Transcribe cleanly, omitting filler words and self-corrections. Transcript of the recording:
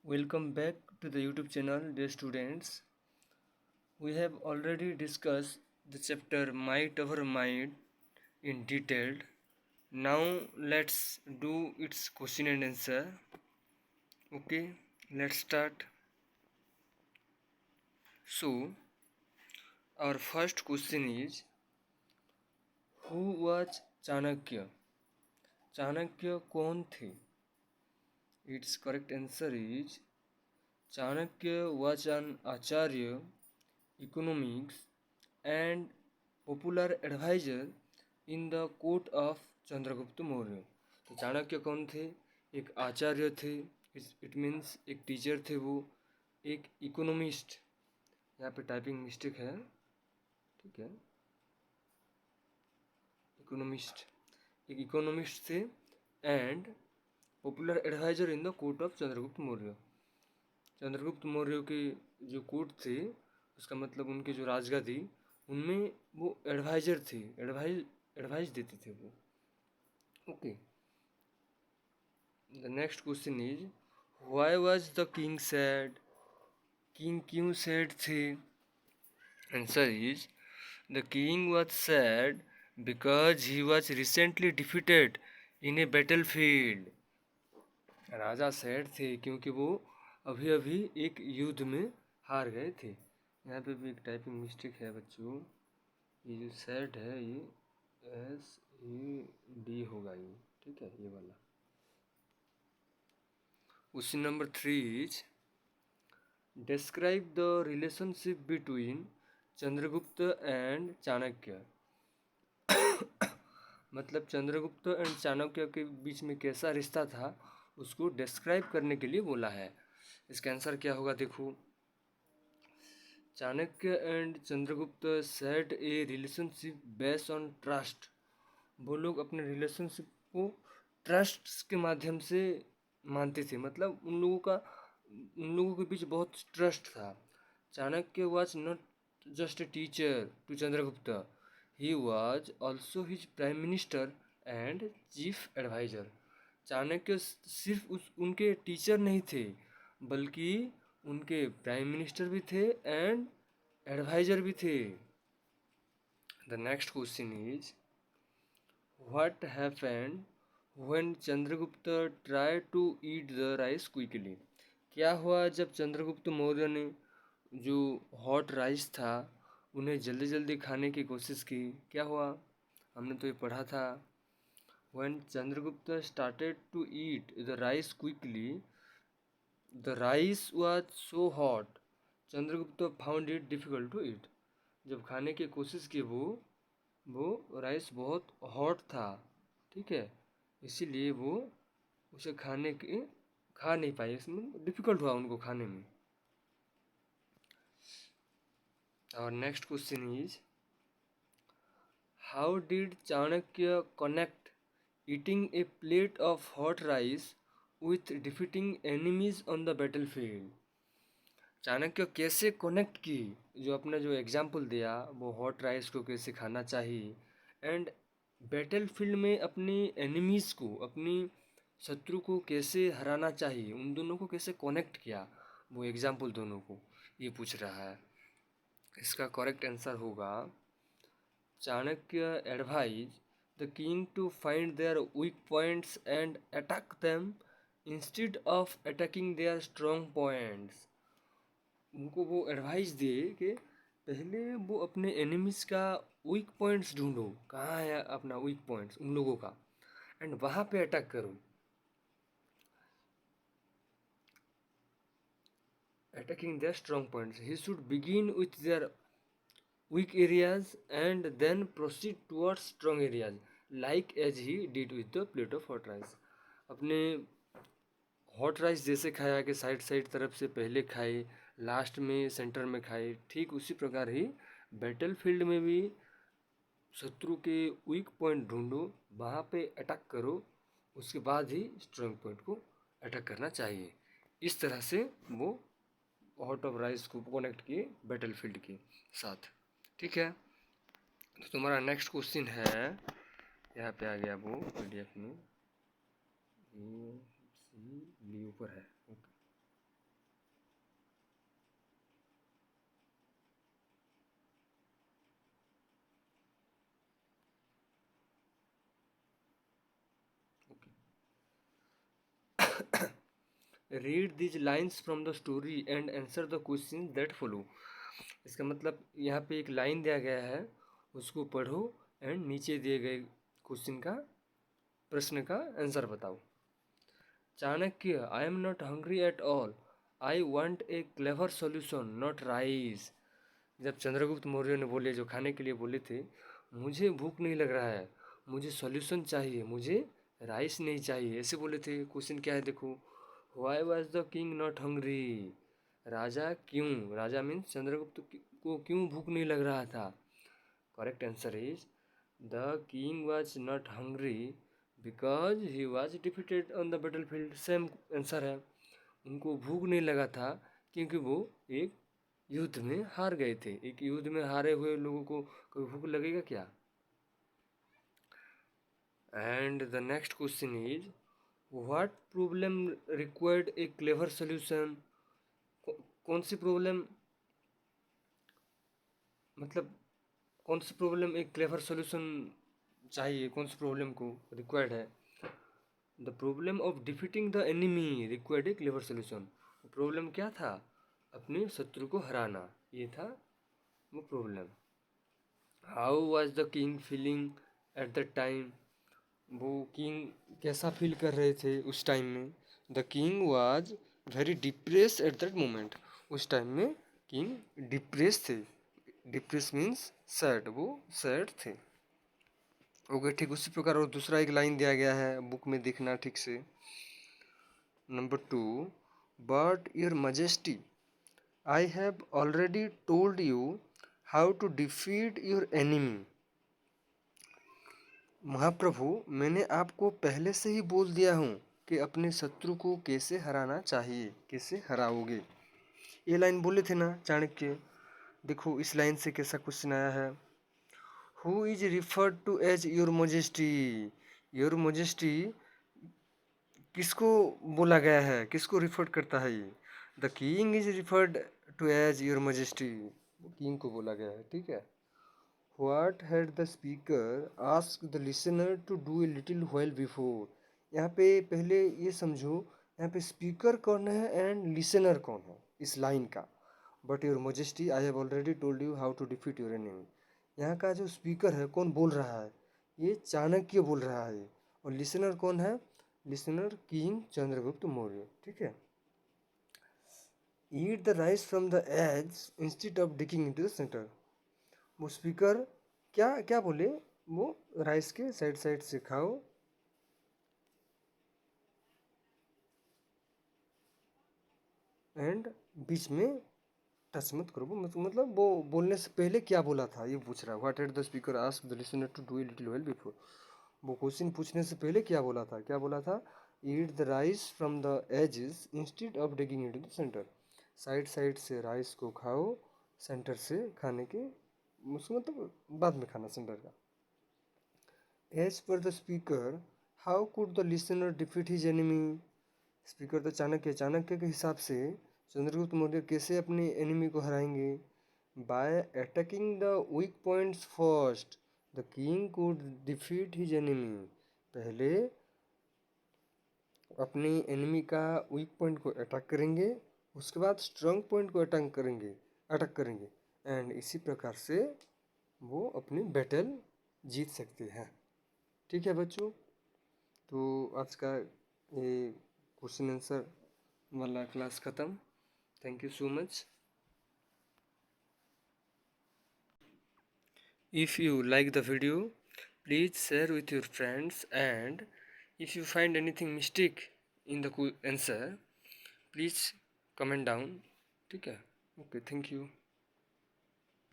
Welcome back to the YouTube channel, dear students. We have already discussed the chapter Might Over Mind in detail. Now let's do its question and answer. Okay, let's start. So, our first question is, who was Chanakya? Chanakya कौन थे? Its correct answer is Chanakya was an acharya, economics, and popular advisor in the court of Chandragupta Maurya. तो चाणक्य कौन थे? एक आचार्य थे, it means एक teacher थे वो, एक इकोनॉमिस्ट, यहाँ पे टाइपिंग मिस्टेक है, ठीक है, इकोनॉमिस्ट, एक इकोनॉमिस्ट थे and popular advisor in the court of Chandragupta Maurya. Chandragupta Maurya के जो कोर्ट थे, उसका मतलब उनकी जो राजगादी, उनमें वो एडवाइजर थे, एडवाइस देते थे वो। Okay, the next question is, why was the king sad? King क्यों सैड थे? Answer is, the king was sad because he was recently defeated in A battlefield. Raja sad थे क्योंकि वो अभी अभी एक युद्ध में हार गए थे। यहाँ पे भी एक टाइपिंग मिस्टेक है बच्चों, ये जो सैड है ये SED होगा ये, ठीक है, ये वाला। Question number 3 is, describe the relationship between Chandragupta and Chanakya. मतलब चंद्रगुप्त एंड चाणक्य के बीच में कैसा रिश्ता था, उसको डिस्क्राइब करने के लिए बोला है। इसका आंसर क्या होगा देखो, Chanakya and Chandragupta set A relationship based on trust. वो लोग अपने रिलेशनशिप को ट्रस्ट के माध्यम से मानते थे, मतलब उन लोगों के बीच बहुत ट्रस्ट था। Chanakya was not just a teacher to Chandragupta, he was also his prime minister and chief advisor. Chanakya सिर्फ उनके टीचर नहीं थे, बल्कि उनके प्राइम मिनिस्टर भी थे एंड एडवाइजर भी थे। The next question is, what happened when Chandragupta try to eat the rice quickly? क्या हुआ जब चंद्रगुप्त मौर्य ने जो हॉट राइस था उन्हें जल्दी जल्दी खाने की कोशिश की? क्या हुआ? हमने तो ये पढ़ा था, when Chandragupta started to eat the rice quickly the rice was so hot Chandragupta found it difficult to eat. जब खाने की कोशिश की वो राइस बहुत हॉट था, ठीक है, इसीलिए वो उसे खा नहीं पाए, इसमें डिफिकल्ट हुआ उनको खाने में। और next question is, how did Chanakya connect eating A plate of hot rice with defeating enemies on the battlefield? Chanakya कैसे कनेक्ट की, जो अपना जो एग्जाम्पल दिया वो हॉट राइस को कैसे खाना चाहिए एंड बैटलफील्ड में अपनी एनिमीज़ को, अपनी शत्रु को कैसे हराना चाहिए, उन दोनों को कैसे कनेक्ट किया, वो एग्जाम्पल दोनों को, ये पूछ रहा है। इसका करेक्ट आंसर होगा, Chanakya advise the king to find their weak points and attack them instead of attacking their strong points. उनको वो एडवाइस दिए कि पहले वो अपने एनिमीज़ का वीक पॉइंट्स ढूंढो, कहाँ है अपना वीक पॉइंट्स उन लोगों का, एंड वहाँ पे अटैक करो। Attacking their strong points, he should begin with their weak areas and then proceed towards strong areas like as he did with the plate of hot rice. अपने hot rice जैसे खाया कि side side तरफ से पहले खाए, last में centre में खाए, ठीक उसी प्रकार ही बैटल फील्ड में भी शत्रु के वीक पॉइंट ढूंढो, वहाँ पे अटैक करो, उसके बाद ही स्ट्रॉन्ग पॉइंट को अटैक करना चाहिए। इस तरह से वो हॉट ऑफ राइस को कनेक्ट किए बैटल फील्ड के साथ, ठीक है। तो तुम्हारा नेक्स्ट क्वेश्चन है, यहाँ पे आ गया वो PDF में, ये सी ली ऊपर है, okay. Read these lines from the story and answer the question that follow. इसका मतलब यहाँ पे एक लाइन दिया गया है, उसको पढ़ो एंड नीचे दिए गए क्वेश्चन का, प्रश्न का आंसर बताओ। Chanakya, I am not hungry at all, I want A clever solution not rice. जब चंद्रगुप्त मौर्य ने बोले, जो खाने के लिए बोले थे, मुझे भूख नहीं लग रहा है, मुझे सॉल्यूशन चाहिए, मुझे राइस नहीं चाहिए, ऐसे बोले थे। क्वेश्चन क्या है देखो, why was the king not hungry. राजा क्यों, राजा मीन्स चंद्रगुप्त को क्यों भूख नहीं लग रहा था। Correct answer is the king was not hungry because he was defeated on the battle field. Same answer है, उनको भूख नहीं लगा था क्योंकि वो एक युद्ध में हार गए थे। एक युद्ध में हारे हुए लोगों को कभी भूख लगेगा क्या। And the next question is what problem required A clever solution. कौन सी प्रॉब्लम, मतलब कौन सी प्रॉब्लम एक क्लेवर सोल्यूशन चाहिए, कौन सी प्रॉब्लम को रिक्वायर्ड है। The problem of defeating the enemy required A clever solution. Problem क्या था, अपने शत्रु को हराना, ये था वो problem. How was the king feeling at the time. वो किंग कैसा फील कर रहे थे उस टाइम में। The king was very depress at that moment. उस टाइम में किंग डिप्रेस थे। डिप्रेस मीन्स सैड, वो सैड थे। ओके ठीक उसी प्रकार और दूसरा एक लाइन दिया गया है, बुक में देखना ठीक से। Number 2, but your majesty I have already told you how to defeat your enemy. महाप्रभु, मैंने आपको पहले से ही बोल दिया हूँ कि अपने शत्रु को कैसे हराना चाहिए, कैसे हराओगे। ये लाइन बोले थे ना चाणक्य। देखो इस लाइन से कैसा क्वेश्चन आया है। Who is referred to as your majesty. Your majesty किसको बोला गया है, किसको रिफर करता है ये। The king is referred to as your majesty, king को बोला गया है, ठीक है। What had the speaker asked the listener to do a little while before। यहाँ पे पहले ये समझो, यहाँ पे स्पीकर कौन है एंड लिसनर कौन है इस लाइन का। But your majesty I have already told you how to defeat your enemy. यहाँ का जो स्पीकर है कौन बोल रहा है, ये चाणक्य बोल रहा है। और लिसनर कौन है, लिसनर किंग चंद्रगुप्त मौर्य, ठीक है। Eat the rice from the edge instead of digging into the centre. वो स्पीकर क्या क्या बोले, वो राइस के साइड साइड से खाओ एंड बीच में टच मत करो। मतलब वो बोलने से पहले क्या बोला था ये पूछ रहा है। What had the speaker asked the listener to do a little while before. वो क्वेश्चन पूछने से पहले क्या बोला था, क्या बोला था। Eat the rice from the edges instead of digging into the centre. Side side से राइस को खाओ, सेंटर से खाने के, उसको मतलब बाद में खाना सेंटर का। As per the speaker how could the listener defeat his enemy. Speaker तो चाणक्य, चाणक्य के हिसाब से चंद्रगुप्त मौर्य कैसे अपने एनिमी को हराएंगे। By attacking the weak points first the king could defeat his enemy. पहले अपने एनिमी का वीक पॉइंट को अटैक करेंगे, उसके बाद स्ट्रॉन्ग पॉइंट को अटैक करेंगे एंड इसी प्रकार से वो अपनी बैटल जीत सकते हैं। ठीक है बच्चों, तो आज का ये क्वेश्चन आंसर वाला क्लास ख़त्म। Thank you so much. If you like the video, please share with your friends, and if you find anything mistake in the answer, please comment down, ठीक है। Okay, thank you.